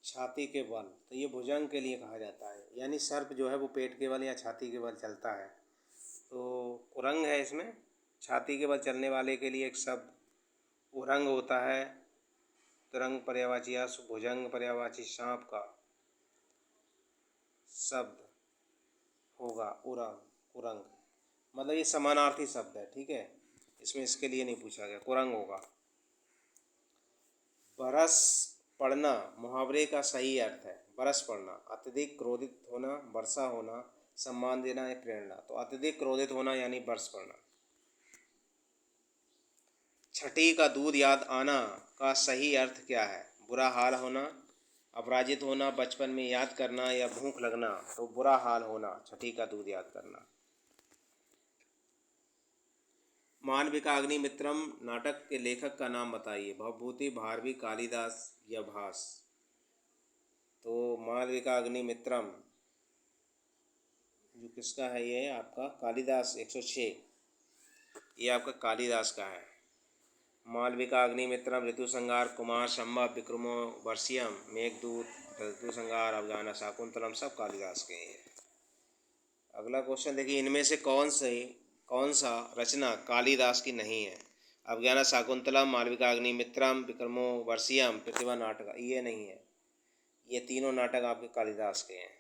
छाती के बल, तो ये भुजंग के लिए कहा जाता है, यानी सर्प जो है वो पेट के बल या छाती के बल चलता है। तो कुरंग है इसमें, छाती के बल चलने वाले के लिए एक शब्द उरंग होता है। तुरंग पर्यायवाची या भुजंग पर्यायवाची सांप का शब्द होगा उरंग, कुरंग, मतलब ये समानार्थी शब्द है, ठीक है, इसमें इसके लिए नहीं पूछा गया, कुरंग होगा। बरस पड़ना मुहावरे का सही अर्थ है? बरस पड़ना, अत्यधिक क्रोधित होना, वर्षा होना, सम्मान देना या प्रेरणा। तो अत्यधिक क्रोधित होना यानी बरस पड़ना। छठी का दूध याद आना का सही अर्थ क्या है? बुरा हाल होना, अपराजित होना, बचपन में याद करना या भूख लगना। तो बुरा हाल होना, छठी का दूध याद करना। मालविका अग्निमित्रम नाटक के लेखक का नाम बताइए। भवभूति, भारवी, कालिदास या भास। तो मालविका अग्निमित्रम जो किसका है, ये आपका कालिदास 106, ये आपका कालिदास का है। मालविका अग्निमित्रम, ऋतुसंहार, कुमार संभव, विक्रमो वर्षियम, मेघदूत, ऋतुसंहार, अफगाना शाकुंतलम सब कालिदास के हैं। अगला क्वेश्चन देखिए, इनमें से कौन सा रचना कालिदास की नहीं है? अफगाना शाकुंतलम, मालविका अग्निमित्रम, विक्रमो वर्षियम, प्रतिभा नाटक, ये नहीं है। ये तीनों नाटक आपके कालिदास के हैं।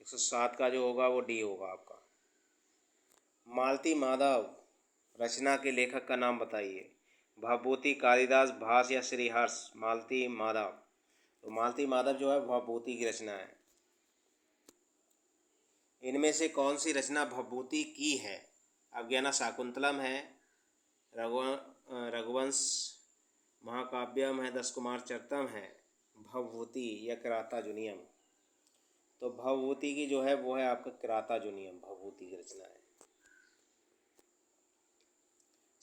107 का जो होगा वो डी होगा आपका। मालती माधव रचना के लेखक का नाम बताइए। भवभूति, कालिदास, भास या श्रीहर्ष। मालती माधव, तो मालती माधव जो है भवभूति की रचना है। इनमें से कौन सी रचना भवभूति की है? अवज्ञाना शाकुंतलम है, रघुवंश महाकाव्यम है, दस कुमार चरितम है, भवभूति या किरातार्जुनीयम। तो भवभूति की जो है वो है आपका किरातार्जुनीयम, भवभूति की रचना है।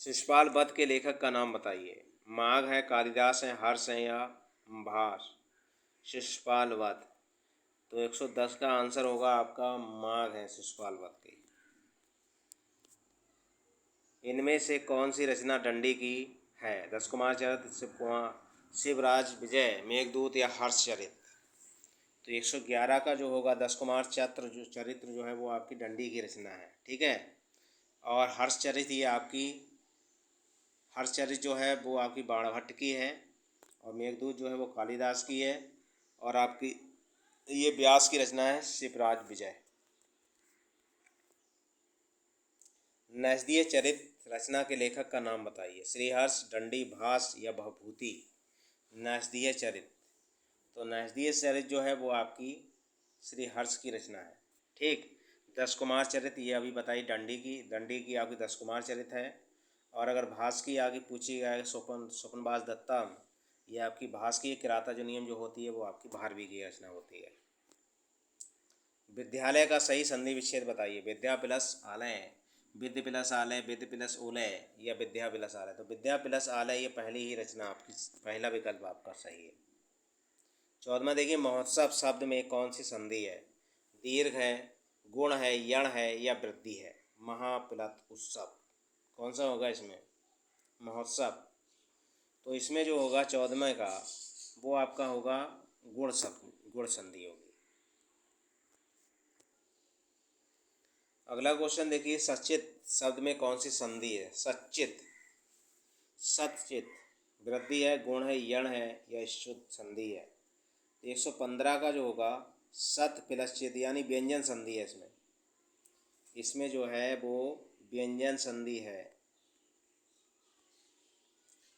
शिशुपाल वध के लेखक का नाम बताइए। माघ है, कालिदास है, हर्ष है या भास। शिशुपाल वध, तो 110 का आंसर होगा आपका माघ है, शिशुपाल वध की। इनमें से कौन सी रचना दंडी की है? दस कुमार चरित, शिवराज विजय, मेघदूत या हर्षचरित। तो 111 का जो होगा दस कुमार चरित्र जो है वो आपकी दंडी की रचना है, ठीक है। और हर्षचरित ये आपकी, हर्षचरित जो है वो आपकी बाणभट्ट की है, और मेघदूत जो है वो कालिदास की है, और आपकी ये व्यास की रचना है, शिवराज विजय। नैषधीय चरित रचना के लेखक का नाम बताइए। श्रीहर्ष, दंडी, भास या भवभूति। नैषधीय चरित, तो नैषधीय चरित जो है वो आपकी श्रीहर्ष की रचना है, ठीक। दस कुमार चरित ये अभी बताई दंडी की आपकी दस कुमार चरित है। और अगर भास की आगे पूछी जाए स्वपनबाज दत्तम, ये आपकी भास की किरातार्जुनीयम जो होती है वो आपकी भारवी की रचना होती है। विद्यालय का सही संधि विच्छेद बताइए। विद्या प्लस आलय, विद्य प्लस आलय, विद्य प्लस उलय या विद्या प्लस आलय। तो विद्या प्लस आलय ये पहली ही रचना आपकी, पहला विकल्प आपका सही है। 14वां देखिए, महोत्सव शब्द में कौन सी संधि है? दीर्घ है, गुण है, यण है या वृद्धि है। महाप्लत उत्सव, कौन सा होगा इसमें? महोत्सव। तो इसमें जो होगा 14वें का वो आपका होगा गुण शब्द, गुण संधि होगी। अगला क्वेश्चन देखिए, सचित शब्द में कौन सी संधि है? सचित, सचित, वृद्धि है, गुण है, यण है या शुद्ध संधि है। 115 का जो होगा सत प्लस चित यानी व्यंजन संधि है इसमें। इसमें जो है वो व्यंजन संधि है,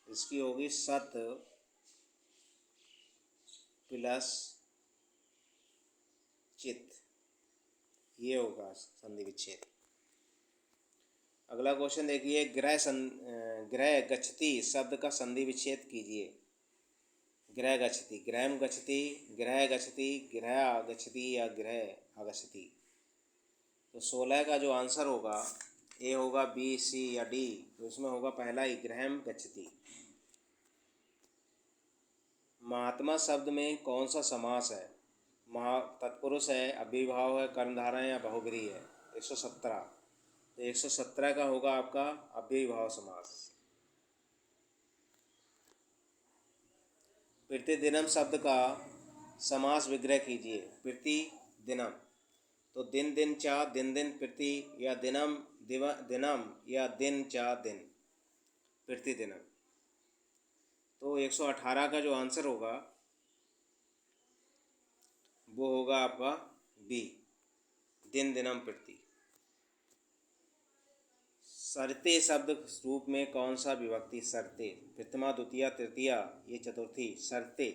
इसकी होगी सत प्लस चित, ये होगा संधि विच्छेद। अगला क्वेश्चन देखिए, ग्रह गच्छति शब्द का संधि विच्छेद कीजिए। ग्रह गच्छति, ग्रहम गच्छति, ग्रह गच्छति, ग्रह आगच्छति या ग्रह आगच्छति। तो 16 का जो आंसर होगा ए होगा बी, सी या डी। तो इसमें होगा पहला ही ग्रहम गच्छति। महात्मा शब्द में कौन सा समास है? तत्पुरुष है, अव्ययीभाव है, कर्मधारय है या बहुब्रीहि है। 117, तो 117 का होगा आपका अव्ययीभाव समास। प्रतिदिनम शब्द का समास विग्रह कीजिए। प्रतिदिनम, तो दिन दिन चा दिन दिन प्रति या दिनम दिनम या दिन चा दिन, प्रतिदिनम। तो 118 का जो आंसर होगा वो होगा आपका बी, दिन दिनम प्रति। सरते शब्द रूप में कौन सा विभक्ति? सरते, प्रथमा, द्वितीया, तृतीया, ये चतुर्थी, सरते।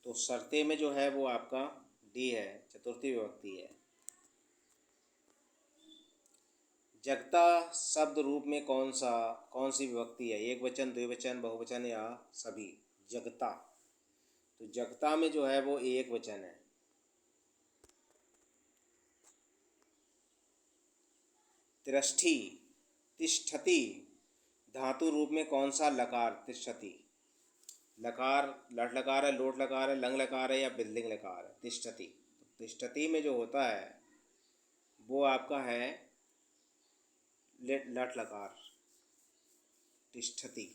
तो सरते में जो है वो आपका डी है, चतुर्थी विभक्ति है। जगता शब्द रूप में कौन सी विभक्ति है? एक वचन, द्विवचन, बहुवचन या सभी? जगता, तो जगता में जो है वो एक वचन है। तिष्ठी, तिष्ठति, धातु रूप में कौन सा लकार? तिष्ठति, लकार लट लकार है, लोट लकार है, लंग लकार है या बिल्डिंग लकार है? तिष्ठति। तो तिष्ठति में जो होता है वो आपका है लट लकार, तिष्ठति।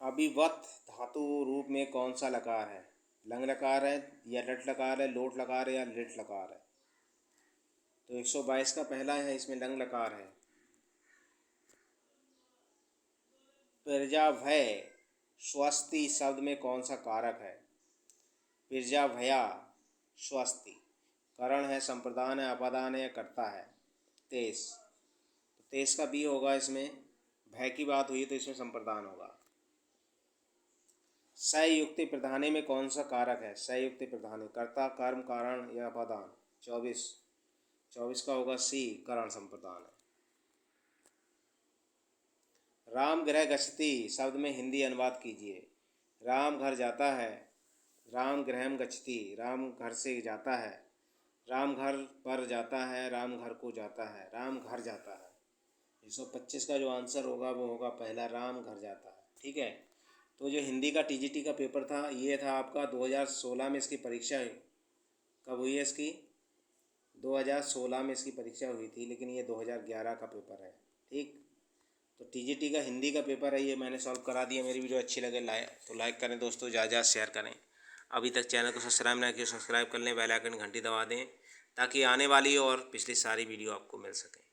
अभिवत धातु रूप में कौन सा लकार है? लंग लकार है या लट लकार है, लोट लकार है या लिट लकार है? तो 122 का पहला है, इसमें लंग लकार है। पिरजाभय स्वस्ति शब्द में कौन सा कारक है? पिरजाभया स्वस्ति, करण है, संप्रदान है, अपादान है या कर्ता है? तेज, तो तेज का बी होगा। इसमें भय की बात हुई तो इसमें संप्रदान होगा। सयुक्ति प्रधाने में कौन सा कारक है? सयुक्ति प्रधाने, कर्ता, कर्म, कारण या अपादान? 24 का होगा सी, करण संप्रदान है। राम गृह गच्छति शब्द में हिंदी अनुवाद कीजिए। राम घर जाता है, राम गृहम गच्छति, राम घर से जाता है, राम घर पर जाता है, राम घर को जाता है, राम घर जाता है। 125 का जो आंसर होगा वो होगा पहला, राम घर जाता है। ठीक है, तो जो हिंदी का टीजीटी का पेपर था ये था आपका 2016 में। इसकी परीक्षा कब हुई है? इसकी 2016 में इसकी परीक्षा हुई थी, लेकिन ये 2011 का पेपर है। ठीक, तो टीजीटी का हिंदी का पेपर है, ये मैंने सॉल्व करा दिया। मेरी वीडियो अच्छी लगे तो लाइक करें दोस्तों, ज़्यादा शेयर करें। अभी तक चैनल को सब्सक्राइब ना किया, सब्सक्राइब कर लें, बेल आइकन घंटी दबा दें ताकि आने वाली और पिछली सारी वीडियो आपको मिल सके।